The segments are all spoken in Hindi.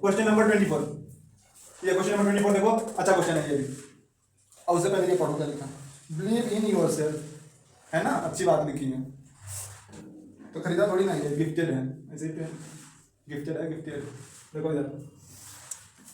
क्वेश्चन नंबर 24, ये क्वेश्चन नंबर 24 देखो, अच्छा क्वेश्चन है ये भी। और उससे पहले ये पढ़ो क्या लिखा, बिलीव इन योरसेल्फ, है ना, अच्छी बात लिखी है। तो खरीदा थोड़ी ना, ये गिफ्टेड है, ऐसे ही गिफ्टेड है, गिफ्टेड। देखो इधर,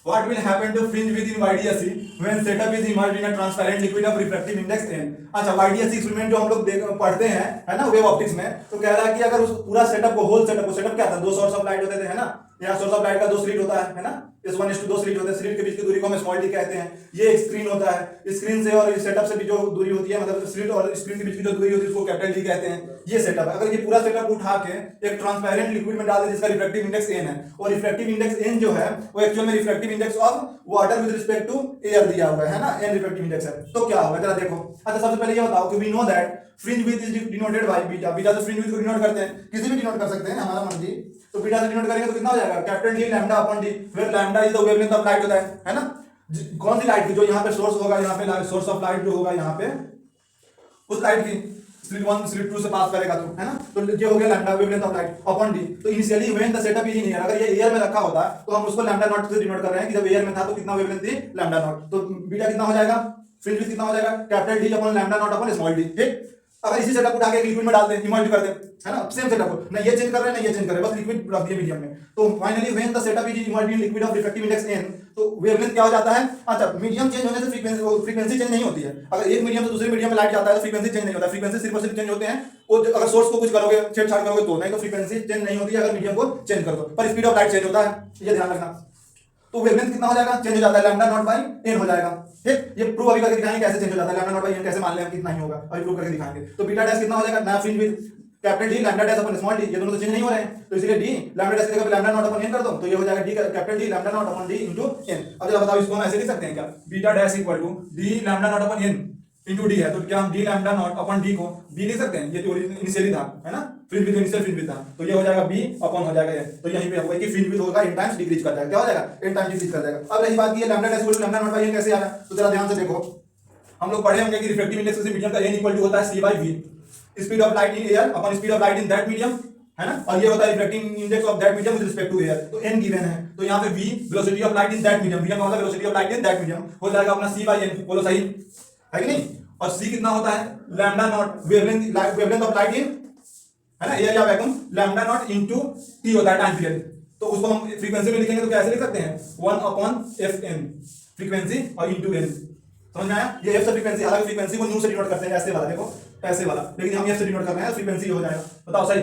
What will happen to fringe within YDSC when setup is immersed in a transparent liquid of refractive index n? अच्छा, YDSC एक्सपेरिमेंट जो हम लोग पढ़ते हैं, है ना, वेव ऑप्टिक्स में, तो कह रहा है कि अगर उस पूरा सेटअप को, होल सेटअप को, सेटअप क्या था, दो सोर्स ऑफ लाइट होते थे, है ना, यहाँ सोर्स ऑफ लाइट का दो स्लिट होता है ना, S1S2 स्लिट होते हैं, स्लिट के बीच की दूरी को हम स्मॉल डी कहते हैं। ये एक स्क्रीन होता है, स्क्रीन से और सेटअप से भी जो दूरी होती है, मतलब स्लिट और स्क्रीन के बीच की जो दूरी होती है उसको कैपिटल डी कहते हैं। ये सेटअप है। अगर ये पूरा सेटअप उठा के एक ट्रांसपेरेंट लिक्विड में डाल दे जिसका रिफ्रैक्टिव इंडेक्स n है, और रिफ्रैक्टिव इंडेक्स n जो है वो एक्चुअल में refractive index of water with respect to air दिया हुआ है ना, n रिफ्रैक्टिव इंडेक्स है, तो क्या होगा जरा देखो। अच्छा, सबसे पहले ये बताओ कि we know that fringe width is denoted by beta. Beta से फ्रिंज विड्थ को डिनोट करते हैं, किसी भी डिनोट कर सकते हैं, हमारा मर्जी। तो बीटा से डिनोट करेंगे तो कितना हो जाएगा, capital D lambda upon D, where lambda is the wavelength of light होता है ना, कौन सी लाइट की, जो यहाँ पे सोर्स होगा, यहाँ पे सोर्स ऑफ लाइट जो होगा यहाँ पे, उस लाइट की स्लिट 1 स्लिट 2 से पास करेगा तो, है ना, तो ये हो गया lambda wavelength of light upon D. तो initially when the setup is in air, अगर ये एयर में रखा होता तो हम उसको लैम्डा नॉट से डिनोट कर रहे हैं कि जब एयर में था तो कितना वेवलेंथ थी, लैम्डा नॉट। तो बीटा कितना हो जाएगा, फ्रिंज विड्थ कितना हो जाएगा, capital D upon lambda not upon small D. ठीक, अगर इसी सेटअप उठा के लिक्विड में डाल दें, इमर्ज कर दें, है ना, सेम सेटअप को ना ये चेंज कर रहे हैं ना ये चेंज कर रहे हैं, बस लिक्विड रख दिए मीडियम में, तो finally when the setup is emerged in liquid of refractive index n, तो वेवलेंथ क्या हो जाता है। अच्छा, मीडियम चेंज होने से फ्रीक्वेंसी चेंज नहीं होती है। अगर एक मीडियम से दूसरे मीडियम में लाइट जाता है तो फ्रीक्वेंसी चेंज नहीं होता, फ्रीक्वेंसी सिर्फ और सिर्फ चेंज होते हैं और अगर सोर्स को कुछ करोगे, छेड़छाड़ करोगे तो, नहीं तो फ्रीक्वेंसी चेंज नहीं होती है अगर मीडियम को चेंज कर दो, पर स्पीड ऑफ लाइट चेंज होता है, ये ध्यान रखना। तो वेवलेंथ कितना हो जाएगा, चेंज हो जाता है, लैम्डा नॉट बाय n हो जाएगा। ठीक, ये प्रूव अभी करके दिखाएंगे कैसे चेंज हो जाता है, लैम्डा नॉट बाय n कैसे मान लें हम, कितना ही होगा, अभी प्रूव करके दिखाएंगे। तो बीटा डैश कितना हो जाएगा, नया fringe with capital D lambda dash upon small D, ये दोनों तो चेंज नहीं हो रहे हैं, तो इसलिए डी लैम्डा डैश की जगह लैम्डा नॉट अपॉन n कर दो, तो ये हो जाएगा D capital D lambda not upon D into n। अब जरा बताओ, इसको हम ऐसे लिख सकते हैं क्या, beta dash equal to D lambda not upon n into D है, तो क्या हम D lambda not upon D को b लिख सकते हैं, ये तो इनिशियली था, है ना, fringe width initial fringe width था, तो ये हो जाएगा b अपॉन हो जाएगा n, तो यहीं पे होगा कि फ्रिंज विड्थ होगा n टाइम्स डिक्रीज कर जाएगा, क्या हो जाएगा, n टाइम्स डिक्रीज कर जाएगा। अब रही बात की lambda dash equal to lambda not by n कैसे आया, तो जरा ध्यान से देखो, हम लोग पढ़े होंगे कि रिफ्रैक्टिव इंडेक्स से मीडियम का n इक्वल टू होता है c by v, speed of light in air upon speed of light in that medium, है ना, और ये होता है refractive index of that medium with respect to air. तो n गिवन है, तो यहाँ पे v velocity of light in that medium, medium का मतलब velocity of light in that medium हो जाएगा अपना c by n, बोलो सही है कि नहीं, और c कितना होता है, lambda naught wavelength of light इन, है ना, एयर या vacuum, lambda naught into t होता है टाइम पीरियड, तो उसको हम फ्रीक्वेंसी में लिखेंगे तो कैसे लिख सकते हैं, 1/fn फ्रीक्वेंसी और इनटू n, समझ में आया। ये f से फ्रीक्वेंसी, हालांकि फ्रीक्वेंसी को न्यू से डिनोट करते हैं, ऐसे वाला देखो, ऐसे वाला, लेकिन हम f से डिनोट कर रहे हैं, फ्रीक्वेंसी हो जाएगा, बताओ सही।